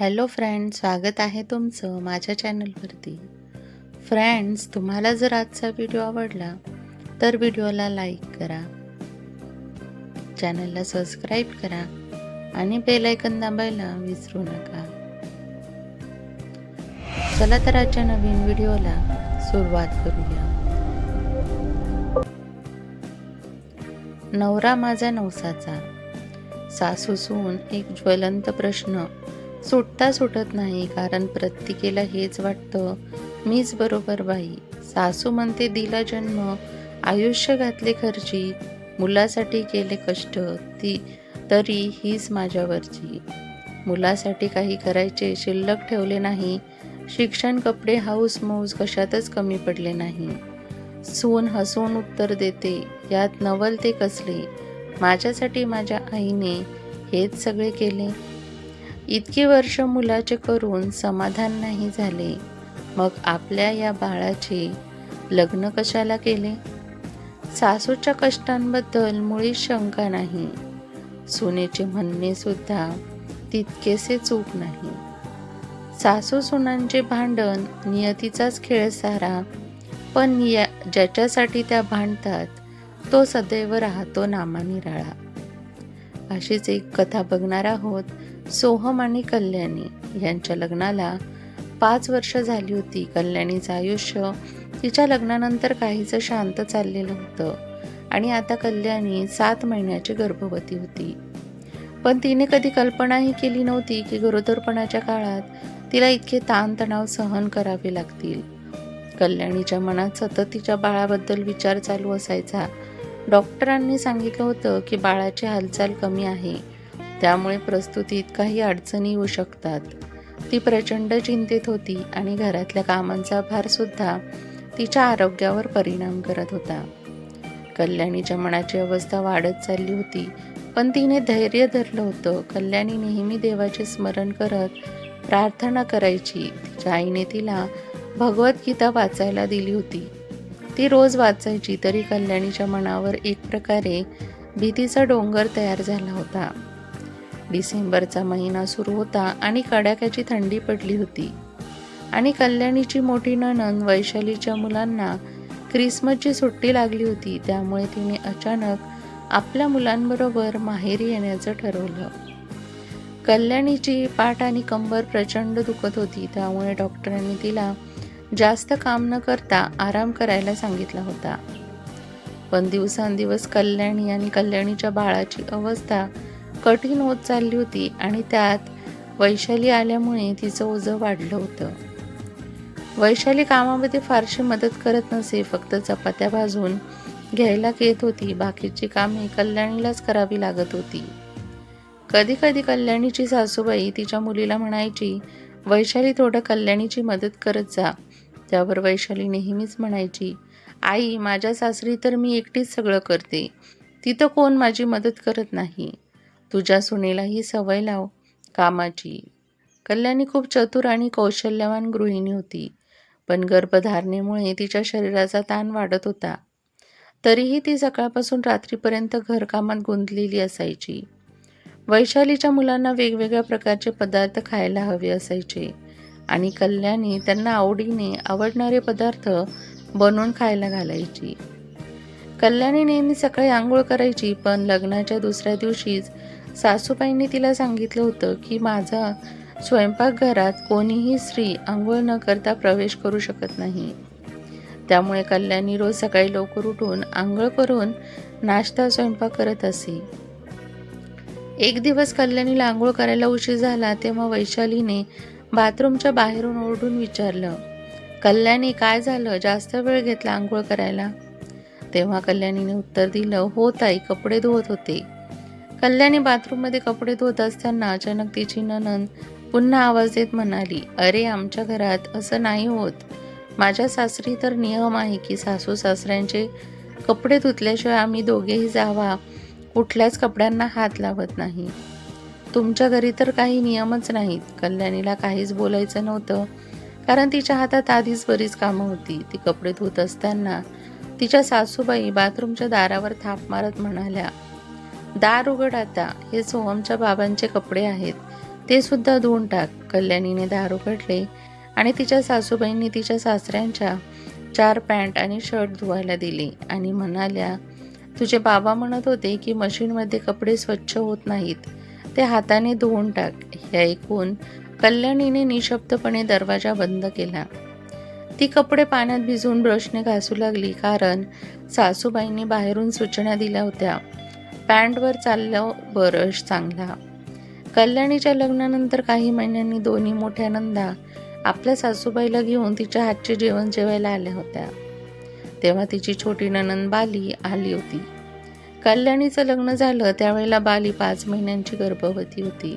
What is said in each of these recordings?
Hello friends, स्वागत आहे तुमचं माझ्या चॅनलवरती. फ्रेंड्स, तुम्हाला जर आजचा व्हिडिओ आवडला तर व्हिडिओला लाईक करा, चॅनलला सबस्क्राईब करा आणि बेल आयकॉन दाबायला विसरू नका. चला तर आजच्या नवीन व्हिडिओला सुरुवात करूया. नवरा माझा नवसाचा. सासूसून एक ज्वलंत प्रश्न सुटता सुटत नाही, कारण प्रत्येकीला हेच वाटतं, मीच बरोबर बाई. सासू म्हणते दिला जन्म, आयुष्य घातले खर्ची, मुलासाठी केले कष्ट, तरी हीच माझ्यावरची. मुलासाठी काही करायचे शिल्लक ठेवले नाही, शिक्षण कपडे हाऊस मौज कशातच कमी पडले नाही. सून हसून उत्तर देते, यात नवल ते कसले, माझ्यासाठी माझ्या आईने हेच सगळे केले. इतकी वर्ष मुलाचे करून समाधान नाही झाले, मग आपल्या या बाळाचे लग्न कशाला केले. सासूच्या कष्टांबद्दल मुळीच शंका नाही, सुनेचे म्हणणे सुद्धा तितकेसे चूक नाही. सासू सुनांचे भांडण नियतीचाच खेळ सारा, पण ज्याच्यासाठी त्या भांडतात तो सदैव राहतो नामानिराळा. अशीच एक कथा बघणार आहोत. सोहम आणि कल्याणी यांच्या लग्नाला 5 वर्ष झाली होती. कल्याणीचं आयुष्य तिच्या लग्नानंतर काहीच शांत चाललेलं होतं आणि आता कल्याणी 7 महिन्याची गर्भवती होती. पण तिने कधी कल्पनाही केली नव्हती की गरोदरपणाच्या काळात तिला इतके ताणतणाव सहन करावे लागतील. कल्याणीच्या मनात सतत तिच्या बाळाबद्दल विचार चालू असायचा. डॉक्टरांनी सांगितलं होतं की बाळाची हालचाल कमी आहे, त्यामुळे प्रस्तुतीत काही अडचणी येऊ शकतात. ती प्रचंड चिंतेत होती आणि घरातल्या कामांचा भारसुद्धा तिच्या आरोग्यावर परिणाम करत होता. कल्याणीच्या मनाची अवस्था वाढत चालली होती, पण तिने धैर्य धरलं होतं. कल्याणी नेहमी देवाचे स्मरण करत प्रार्थना करायची. तिच्या आईने तिला भगवद्गीता वाचायला दिली होती. ती रोज वाचायची, तरी कल्याणीच्या मनावर एक प्रकारे भीतीचा डोंगर तयार झाला होता. डिसेंबरचा महिना सुरू होता आणि कडाक्याची थंडी पडली होती आणि कल्याणीची मोठी नणंद वैशालीच्या मुलांना ख्रिसमसची सुट्टी लागली होती. त्यामुळे तिने अचानक आपल्या मुलांबरोबर माहेरी येण्याचं ठरवलं. कल्याणीची पाठ आणि कंबर प्रचंड दुखत होती, त्यामुळे डॉक्टरांनी तिला जास्त काम न करता आराम करायला सांगितला होता. पण दिवसांदिवस कल्याणी आणि कल्याणीच्या बाळाची अवस्था कठीण होत चालली होती आणि त्यात वैशाली आल्यामुळे तिचं ओझं वाढलं होतं. वैशाली कामामध्ये फारशी मदत करत नसे, फक्त चपात्या भाजून घ्यायला येत होती. बाकीची कामे कल्याणीलाच करावी लागत होती. कधी कधी कल्याणीची सासूबाई तिच्या मुलीला म्हणायची, वैशाली थोडं कल्याणीची मदत करत जा. त्यावर वैशाली नेहमीच म्हणायची, आई, माझ्या सासरी तर मी एकटीच सगळं करते, तिथं कोण माझी मदत करत नाही. तुझ्या सुनेला ही सवय लाव कामाची. कल्याणी खूप चतुर आणि कौशल्यवान गृहिणी होती, पण गर्भधारणेमुळे तिच्या शरीराचा ताण वाढत होता. तरीही ती सकाळपासून रात्रीपर्यंत घरकामात गुंतलेली असायची. वैशालीच्या मुलांना वेगवेगळ्या प्रकारचे पदार्थ खायला हवे असायचे आणि कल्याणी त्यांना आवडीने आवडणारे पदार्थ बनवून खायला घालायची. कल्याणी नेहमी सकाळी आंघोळ करायची, पण लग्नाच्या दुसऱ्या दिवशीच सासूबाईंनी तिला सांगितलं होतं की माझा स्वयंपाकघरात कोणीही स्त्री आंघोळ न करता प्रवेश करू शकत नाही. त्यामुळे कल्याणी रोज सकाळी लवकर उठून आंघोळ करून नाश्ता स्वयंपाक करत असे. एक दिवस कल्याणीला आंघोळ करायला उशीर झाला, तेव्हा वैशालीने बाथरूमच्या बाहेरून ओरडून विचारलं, कल्याणी, काय झालं, जास्त वेळ घेतला आंघोळ करायला? तेव्हा कल्याणीने उत्तर दिलं, हो ताई, कपडे धुवत होते. कल्याणी बाथरूममध्ये कपडे धुवत असताना अचानक तिची नणंद पुन्हा आवाज देत म्हणाली, अरे, आमच्या घरात असं नाही होत. माझ्या सासरी तर नियम आहे की सासू सासऱ्यांचे कपडे धुतल्याशिवाय आम्ही दोघेही जावा कुठल्याच कपड्यांना हात लावत नाही. तुमच्या घरी तर काही नियमच नाहीत. कल्याणीला काहीच बोलायचं नव्हतं, कारण तिच्या हातात आधीच बरीच कामं होती. ती कपडे धुत असताना तिच्या सासूबाई बाथरूमच्या दारावर थाप मारत म्हणाल्या, दार उघड आता, हे सोहमच्या बाबांचे कपडे आहेत. ते सुद्धा धुवून टाक. कल्याणीने दार उघडले आणि तिच्या सासूबाईंनी तिच्या सासऱ्यांच्या 4 पॅन्ट आणि शर्ट धुवायला दिले आणि म्हणाल्या, तुझे बाबा म्हणत होते की मशीनमध्ये कपडे स्वच्छ होत नाहीत, ते हाताने धुवून टाक. हे ऐकून कल्याणीने निशब्दपणे दरवाजा बंद केला. ती कपडे पाण्यात भिजवून ब्रशने घासू लागली, कारण सासूबाईंनी बाहेरून सूचना दिल्या होत्या, पॅन्टवर चाललं ब्रश चांगला. कल्याणीच्या लग्नानंतर काही महिन्यांनी दोन्ही मोठ्या नंदा आपल्या सासूबाईला घेऊन तिच्या हातचे जेवण जेवायला आल्या होत्या. तेव्हा तिची छोटी नणंद बाली आली होती. कल्याणीचं लग्न झालं त्यावेळेला बाली 5 महिन्यांची गर्भवती होती.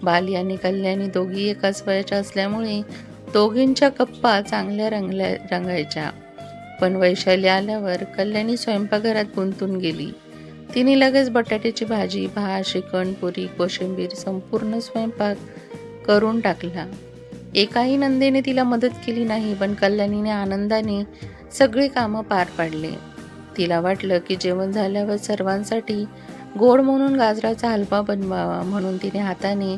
बाली आणि कल्याणी दोघी एकाच वयाच्या असल्यामुळे दोघींच्या गप्पा चांगल्या रंगायच्या. पण वैशाली आल्यावर कल्याणी स्वयंपाकघरात गुंतून गेली. तिने लगेच बटाट्याची भाजी, भात, श्रीखंड, पुरी, कोशिंबीर संपूर्ण स्वयंपाक करून टाकला. एकाही नंदेने तिला मदत केली नाही, पण कल्याणीने आनंदाने सगळी कामं पार पाडले. तिला वाटलं की जेवण झाल्यावर सर्वांसाठी गोड म्हणून गाजराचा हलवा बनवावा, म्हणून तिने हाताने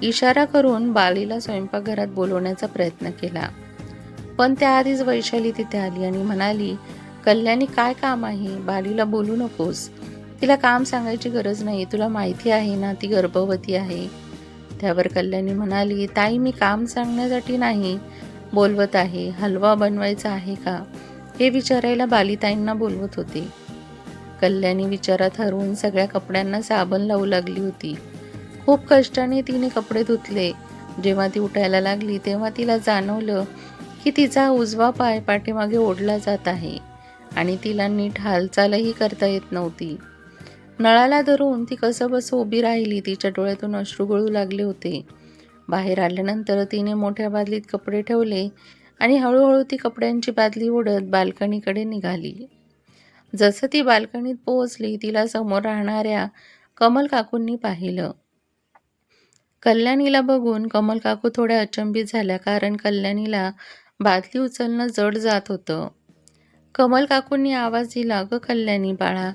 इशारा करून बालीला स्वयंपाकघरात बोलवण्याचा प्रयत्न केला. पण त्याआधीच वैशाली तिथे आली आणि म्हणाली, कल्याणी काय काम आहे? बालीला बोलू नकोस. तिला काम सांगायची गरज नाही. तुला माहिती आहे ना ती गर्भवती आहे. त्यावर कल्याणी म्हणाली, ताई मी काम सांगण्यासाठी नाही बोलवत आहे. हलवा बनवायचा आहे का हे विचारायला बालीताईंना बोलवत होते. कल्याणी विचारात हरवून सगळ्या कपड्यांना साबण लावू लागली होती. खूप कष्टाने तिने कपडे धुतले. जेव्हा ती उठायला लागली तेव्हा तिला जाणवलं की तिचा उजवा पाय पाठीमागे ओढला जात आहे आणि तिला नीट हालचालही करता येत नव्हती. नळाला धरून ती कसंबसं उभी राहिली. तिच्या डोळ्यातून अश्रू गळू लागले होते. बाहेर आल्यानंतर तिने मोठ्या बादलीत कपडे ठेवले आणि हळूहळू ती कपड्यांची बादली ओढत बाल्कनीकडे निघाली. जसं ती बाल्कनीत पोहोचली तिला समोर राहणाऱ्या कमल काकूंनी पाहिलं. कल्याणीला बघून कमल काकू थोड्या अचंबित झाल्या, कारण कल्याणीला बादली उचलणं जड जात होतं. कमल काकूंनी आवाज दिला, अगं कल्याणी बाळा,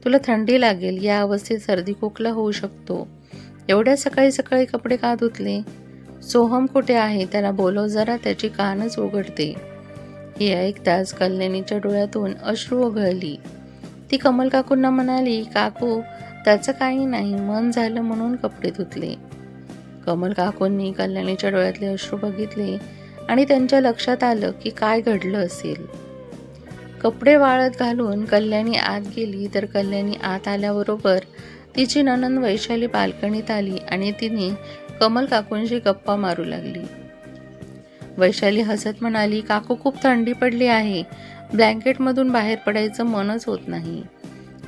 तुला थंडी लागेल. या अवस्थेत सर्दी खोकला होऊ शकतो. एवढ्या सकाळी सकाळी कपडे का धुतले? सोहम कुठे आहे? त्याला बोलव जरा, त्याची कानच उघडते. हे ऐकताच कल्याणीच्या डोळ्यातून अश्रू ओघळली. ती कमल काकूंना म्हणाली, काकू त्याचं काही नाही, मन झालं म्हणून कपडे धुतले. कमल काकूंनी कल्याणीच्या डोळ्यातले अश्रू बघितले आणि त्यांच्या लक्षात आलं की काय घडलं असेल. कपडे वाळत घालून कल्याणी आत गेली, तर कल्याणी आत आल्याबरोबर तिची नणंद वैशाली बाल्कनीत आली आणि तिने कमल काकूंशी गप्पा मारू लागली. वैशाली हसत म्हणाली, काकू खूप थंडी पडली आहे. ब्लँकेटमधून बाहेर पडायचं मनच होत नाही.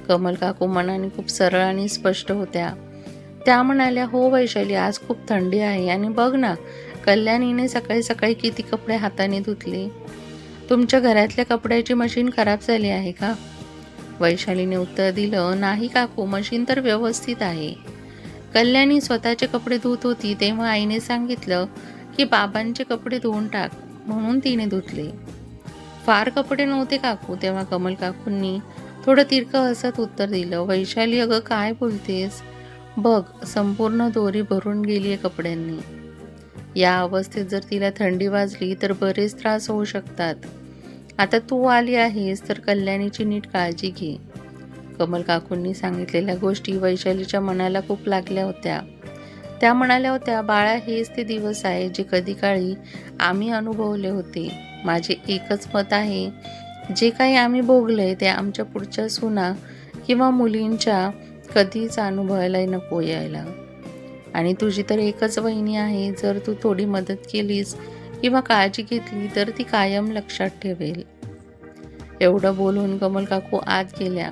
कमल काकू मनाने खूप सरळ आणि स्पष्ट होत्या. त्या म्हणाल्या, हो वैशाली, आज खूप थंडी आहे आणि बघ ना कल्याणीने सकाळी सकाळी किती कपडे हाताने धुतले. तुमच्या घरातल्या कपड्याची मशीन खराब झाली आहे का? वैशालीने उत्तर दिलं, नाही काकू, मशीन तर व्यवस्थित आहे. कल्याणी स्वतःचे कपडे धुत होती तेव्हा आईने सांगितलं की बाबांचे कपडे धुवून टाक, म्हणून तिने धुतले. फार कपडे नव्हते काकू. तेव्हा कमल काकूंनी थोडं तिरकं हसत उत्तर दिलं, वैशाली अगं काय बोलतेस? बघ, संपूर्ण दोरी भरून गेली आहे कपड्यांनी. या अवस्थेत जर तिला थंडी वाजली तर बरेच त्रास होऊ शकतात. आता तू आली आहेस तर कल्याणीची नीट काळजी घे. कमल काकूंनी सांगितलेल्या गोष्टी वैशालीच्या मनाला खूप लागल्या होत्या. त्या म्हणाल्या होत्या, बाळा, हेच ते दिवस आहे जे कधी काळी आम्ही अनुभवले होते. माझे एकच मत आहे, जे काही आम्ही भोगलंय ते आमच्या पुढच्या सुना किंवा मुलींच्या कधीच अनुभवायला नको यायला. आणि तुझी तर एकच वहिनी आहे. जर तू थोडी मदत केलीस किंवा काळजी घेतली तर ती कायम लक्षात ठेवेल. एवढं बोलून कमल काकू आत गेल्या.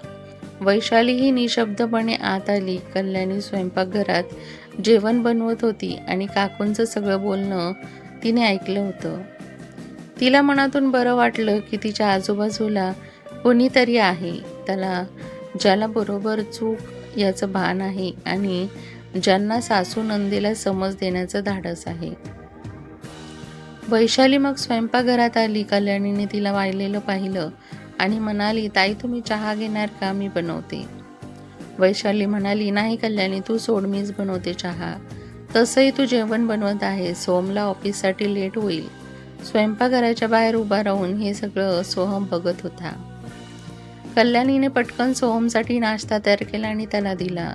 वैशालीही निशब्दपणे आत आली. कल्याणी स्वयंपाकघरात जेवण बनवत होती आणि काकूंचं सगळं बोलणं तिने ऐकलं होतं. तिला मनातून बरं वाटलं की तिच्या आजूबाजूला कोणीतरी आहे, ज्याला बरोबर चूक याचं भान आहे आणि ज्यांना सासू नंदेला समज देण्याचं धाडस आहे. वैशाली मग स्वयंपाकघरात आली. कल्याणीने तिला वाळलेलं पाहिलं आणि म्हणाली, ताई तुम्ही चहा घेणार का? मी बनवते. वैशाली म्हणाली, नाही कल्याणी, तू सोड, मीच बनवते चहा. तसंही तू जेवण बनवत आहे. सोहमला ऑफिससाठी लेट होईल. स्वयंपाकघराच्या बाहेर उभा राहून हे सगळं सोहम बघत होता. कल्याणीने पटकन सोहमसाठी नाश्ता तयार केला आणि त्याला दिला.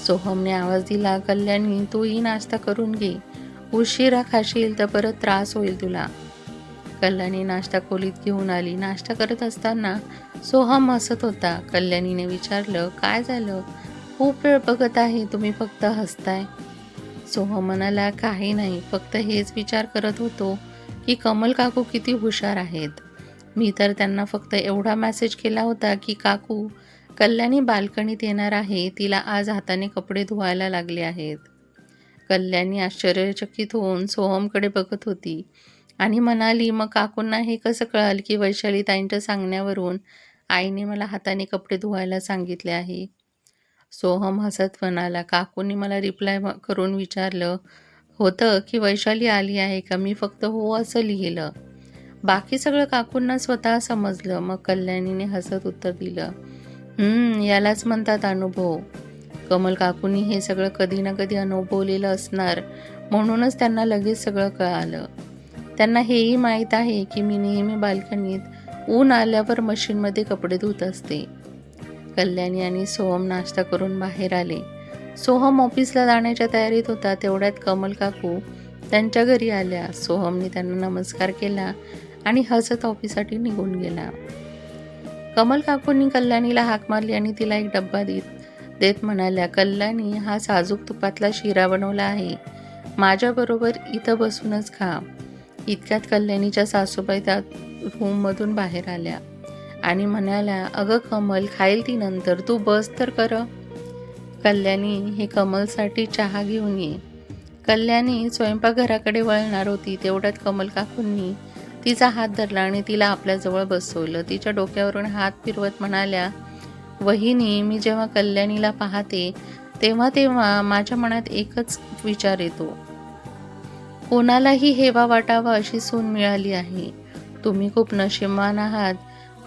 सोहमने आवाज दिला, कल्याणी तूही नाश्ता करून घे. उशिरा खाशील तर परत त्रास होईल तुला. कल्याणी नाश्ता खोलीत घेऊन आली. नाश्ता करत असताना सोहम हसत होता. कल्याणीने विचारलं, काय झालं? खूप वेळ बघत आहे, तुम्ही फक्त हसताय. सोहम म्हणाला, काही नाही, फक्त हेच विचार करत होतो की कमल काकू किती हुशार आहेत. मी तर त्यांना फक्त एवढा मेसेज केला होता की काकू, कल्याणी बाल्कनीत येणार आहे, तिला आज हाताने कपडे धुवायला लागले आहेत. कल्याणी आश्चर्यचकित होऊन सोहमकडे बघत होती आणि म्हणाली, मग काकूंना हे कसं कळाल की वैशाली ताईंच्या सांगण्यावरून आईने मला हाताने कपडे धुवायला सांगितले आहे? सोहम हसत म्हणाला, काकूंनी मला रिप्लाय करून विचारलं होतं की वैशाली आली आहे का? मी फक्त हो असं लिहिलं. बाकी सगळं काकूंना स्वतः समजलं. मग कल्याणीने हसत उत्तर दिलं, यालाच म्हणतात अनुभव. कमल काकूंनी हे सगळं कधी ना कधी अनुभवलेलं असणार, म्हणूनच त्यांना लगेच सगळं कळालं. त्यांना हेही माहीत आहे की मी नेहमी बाल्कनीत ऊन आल्यावर मशीनमध्ये कपडे धुत असते. कल्याणी आणि सोहम नाश्ता करून बाहेर आले. सोहम ऑफिसला जाण्याच्या तयारीत होता. तेवढ्यात कमल काकू त्यांच्या घरी आल्या. सोहमने त्यांना नमस्कार केला आणि हसत ऑफिससाठी निघून गेला. कमल काकूंनी कल्याणीला हाक मारली आणि तिला एक डब्बा देत म्हणाल्या, कल्याणी, हा साजूक तुपातला शिरा बनवला आहे, माझ्याबरोबर इथं बसूनच खा. इतक्यात कल्याणीच्या सासूबाई त्या रूममधून बाहेर आल्या आणि म्हणाल्या, अगं कमल, खाईल ती नंतर, तू बस तर कर. कल्याणी, हे कमलसाठी चहा घेऊन ये. कल्याणी स्वयंपाकघराकडे वळणार होती. तेवढ्यात कमल काकूंनी तिचा हात धरला आणि तिला आपल्याजवळ बसवलं. तिच्या डोक्यावरून हात फिरवत म्हणाल्या, वहिनी, मी जेव्हा कल्याणीला पाहते तेव्हा तेव्हा माझ्या मनात एकच विचार येतो, कोणालाही हेवा वाटावा अशी सून मिळाली आहे. तुम्ही खूप नशीबवान आहात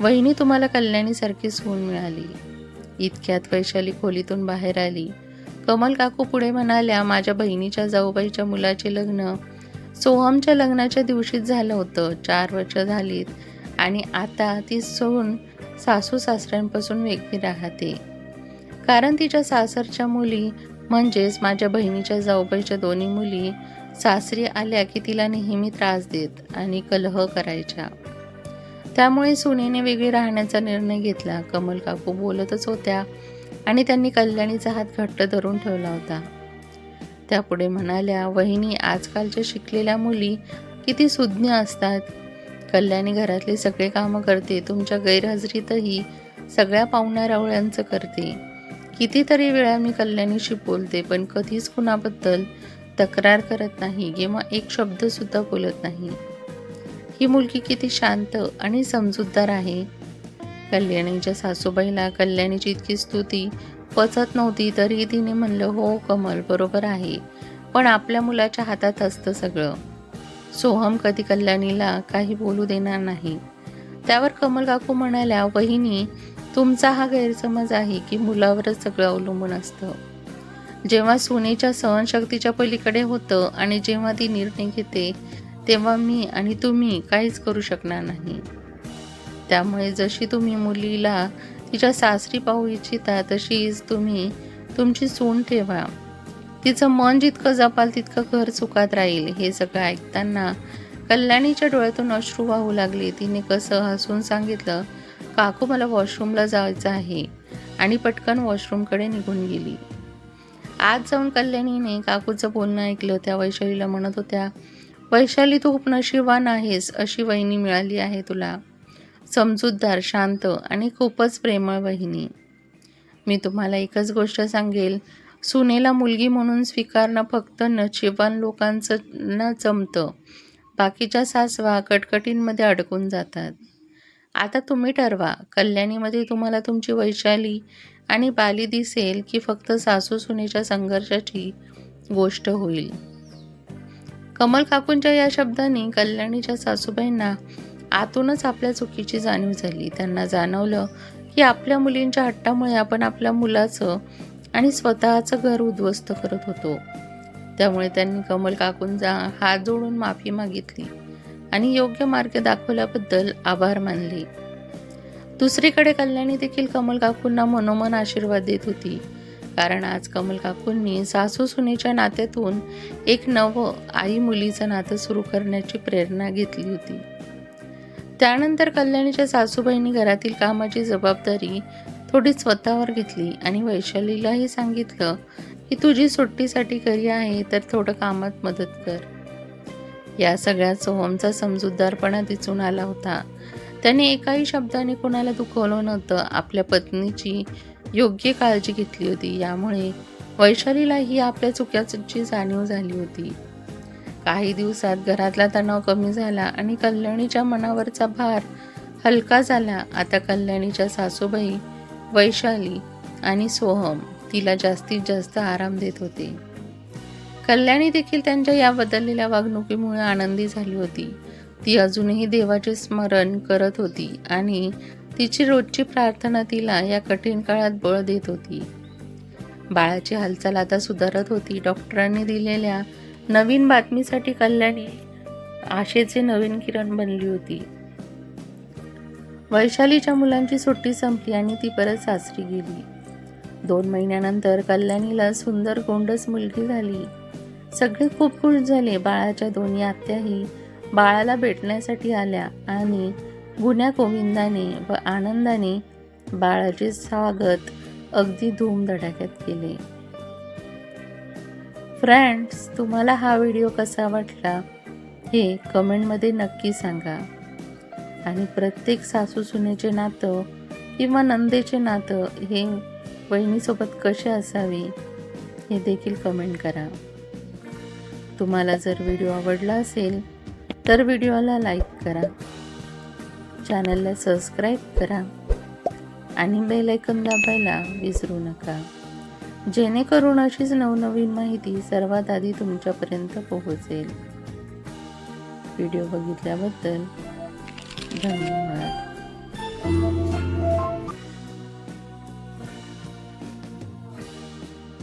वहिनी, तुम्हाला कल्याणीसारखी सून मिळाली. इतक्यात वैशाली खोलीतून बाहेर आली. कमल काकू पुढे म्हणाल्या, माझ्या बहिणीच्या जाऊबाईच्या मुलाचे लग्न सोहमच्या लग्नाच्या दिवशीच झालं होतं. 4 वर्ष झालीत आणि आता ती सून सासू सासऱ्यांपासून वेगळी राहते. कारण तिच्या सासरच्या मुली म्हणजेच माझ्या बहिणीच्या जाऊबाईच्या दोन्ही मुली सासरी आल्या की तिला नेहमी त्रास देत आणि कलह करायच्या. त्यामुळे सुनेने वेगळी राहण्याचा निर्णय घेतला. कमल काकू बोलतच होत्या आणि त्यांनी कल्याणीचा हात घट्ट धरून ठेवला होता. त्या पुढे म्हणाल्या, वहिनी, आजकालच्या शिकलेल्या मुली किती सुज्ञ असतात. कल्याणी घरातली सगळे कामं करते, तुमच्या गैरहजेरीतही सगळ्या पाहुण्यारावळ्यांचं करते. कितीतरी वेळा मी कल्याणीशी बोलते, पण कधीच कुणाबद्दल तक्रार करत नाही किंवा एक शब्दसुद्धा बोलत नाही. ही मुलगी किती शांत आणि समजूतदार आहे. कल्याणीच्या सासूबाईला कल्याणीची इतकी स्तुती पचत नव्हती, तरीही तिने म्हणलं, हो कमल, बरोबर आहे, पण आपल्या मुलाच्या हातात असतं सगळं. सोहम कधी कल्याणीला काही बोलू देणार नाही. त्यावर कमल काकू म्हणाल्या, वहिनी, तुमचा हा गैरसमज आहे की मुलावरच सगळं अवलंबून असतं. जेव्हा सुनेच्या सहनशक्तीच्या पलीकडे होतं आणि जेव्हा ती निर्णय घेते तेव्हा मी आणि तुम्ही काहीच करू शकणार नाही. त्यामुळे जशी तुम्ही मुलीला तिच्या सासरी पाहू इच्छिता तशीच तुम्ही तुमची सून ठेवा. तिचं मन जितकं जपाल तितकं घर सुखात राहील. हे सगळं ऐकताना कल्याणीच्या डोळ्यातून अश्रू वाहू लागले. तिने कसं हसून सांगितलं, काकू, मला वॉशरूमला जायचं आहे, आणि पटकन वॉशरूमकडे निघून गेली. आज जाऊन कल्याणीने काकूचं बोलणं ऐकलं. त्या वैशालीला म्हणत होत्या, वैशाली, तू खूप नशीबवान आहेस, अशी वहिनी मिळाली आहे तुला. समजूतदार, शांत आणि खूपच प्रेमळ वहिनी. मी तुम्हाला एकच गोष्ट सांगेल, सुनेला मुलगी म्हणून स्वीकारणं फक्त नशीबवान लोकांचं न जमतं. बाकीच्या सासवा कटकटींमध्ये अडकून जातात. आता तुम्ही ठरवा, कल्याणीमध्ये तुम्हाला तुमची वैशाली आणि बाली दिसेल की फक्त सासू सुनेच्या संघर्षाची गोष्ट होईल. कमल काकूंच्या या शब्दांनी कल्याणीच्या सासूबाईंना आतूनच आपल्या चुकीची जाणीव झाली. त्यांना जाणवलं की आपल्या मुलींच्या हट्टामुळे आपण आपल्या मुलाचं आणि स्वतःचं घर उद्ध्वस्त करत होतो. त्यामुळे त्यांनी कमल काकूंचा हात जोडून माफी मागितली आणि योग्य मार्ग दाखवल्याबद्दल आभार मानले. दुसरीकडे कल्याणी देखील कमल काकूंना मनोमन आशीर्वाद देत होती, कारण आज कमल काकूंनी सासू सुनेच्या नात्यातून एक नवं आई मुलीचं नातं सुरू करण्याची प्रेरणा घेतली होती. त्यानंतर कल्याणीच्या सासूबाईंनी घरातील कामाची जबाबदारी थोडी स्वतःवर घेतली आणि वैशालीलाही सांगितलं की तुझी सुट्टीसाठी घरी आहे तर थोडं कामात मदत कर. या सगळ्यात सोहमचा समजूतदारपणा दिसून आला होता. त्याने एकाही शब्दाने कोणाला दुखवलं नव्हतं. आपल्या पत्नीची योग्य काळजी घेतली होती. यामुळे वैशालीलाही आपल्या चुक्याची जाणीव झाली होती. काही दिवसात घरातला तणाव कमी झाला आणि कल्याणीच्या मनावरचा भार हलका झाला. आता कल्याणीच्या सासूबाई, वैशाली आणि सोहम तिला जास्तीत जास्त आराम देत होते. कल्याणी देखील त्यांच्या या बदललेल्या वागणुकीमुळे आनंदी झाली होती. ती अजूनही देवाचे स्मरण करत होती आणि तिची रोजची प्रार्थना तिला या कठीण काळात बळ देत होती. बाळाची हालचाल आता सुधारत होती. डॉक्टरांनी दिलेल्या नवीन बातमीसाठी कल्याणी आशेचे नवीन किरण बनली होती. वैशालीच्या मुलांची सुट्टी संपली आणि ती परत सासरी गेली. 2 महिन्यानंतर कल्याणीला सुंदर गोंडस मुलगी झाली. सगळे खूप खुश झाले. बाळाच्या दोन्ही आत्याही बाळाला भेटण्यासाठी आल्या आणि गुण्या गोविंदाने व आनंदाने बाळाचे स्वागत अगदी धूमधडाक्यात केले. फ्रेंड्स, तुम्हाला हा व्हिडिओ कसा वाटला हे कमेंटमध्ये नक्की सांगा आणि प्रत्येक सासू सुनेचे नातं किंवा नंदेचे नातं हे बहिणीसोबत कसे असावे हे देखील कमेंट करा. तुम्हाला जर व्हिडिओ आवडला असेल तर व्हिडिओला लाईक करा, चॅनलला सबस्क्राईब करा आणि बेल आयकॉन दाबायला विसरू नका, जेणेकरून अशीच नवनवीन माहिती सर्वात आधी तुमच्यापर्यंत पोहोचेल. व्हिडिओ बघितल्याबद्दल धन्यवाद.